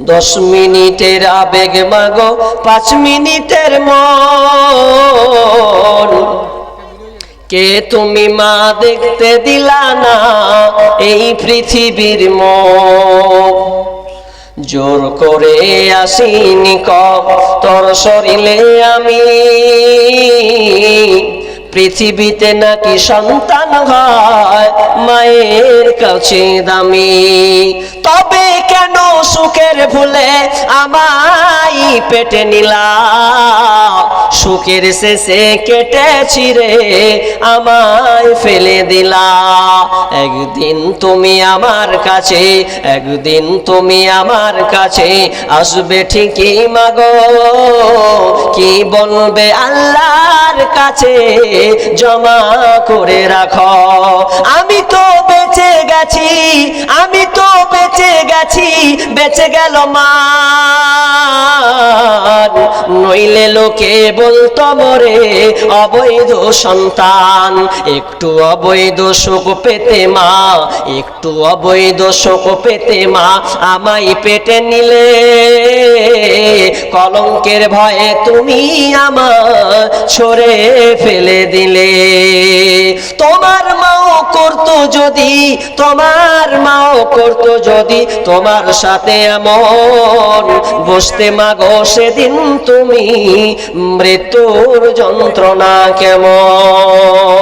10 মিনিটের আবেগ মাগো 5 মিনিটের মন, কে তুমি মা দেখতে দিলা না এই পৃথিবীর মুখ। জোর করে আসিনি তোর শরীরে আমি, পৃথিবীতে নাকি সন্তান হয় মায়ের কাছে দামি। তবে কেন সুখের ভুলে আমায় পেটে নিলা, সুখের শেষে কেটে ছিঁড়ে আমায় ফেলে দিলা। একদিন তুমি আমার কাছে, একদিন তুমি আমার কাছে আসবে ঠিকই মাগো, কি বলবে আল্লাহর কাছে জমা করে রাখো। আমি তো বেঁচে গেছি, আমি তো বেঁচে গেছি, বেঁচে গেল মান, নইলে লোকে বলতো মরে অবৈধ সন্তান। একটু অবৈধ সুখ পেতে মা, একটু অবৈধ সুখ পেতে মা আমায় পেটে নিলে, কলঙ্কের ভয়ে তুমি আমার ছড়ে ফেলে দিলে। তোমার মাও করতো যদি, তোমার মাও করতো যদি তোমার সাথে এমন, বসতে মাগো সেদিন তুমি মৃত্যুর যন্ত্রণা কেমন।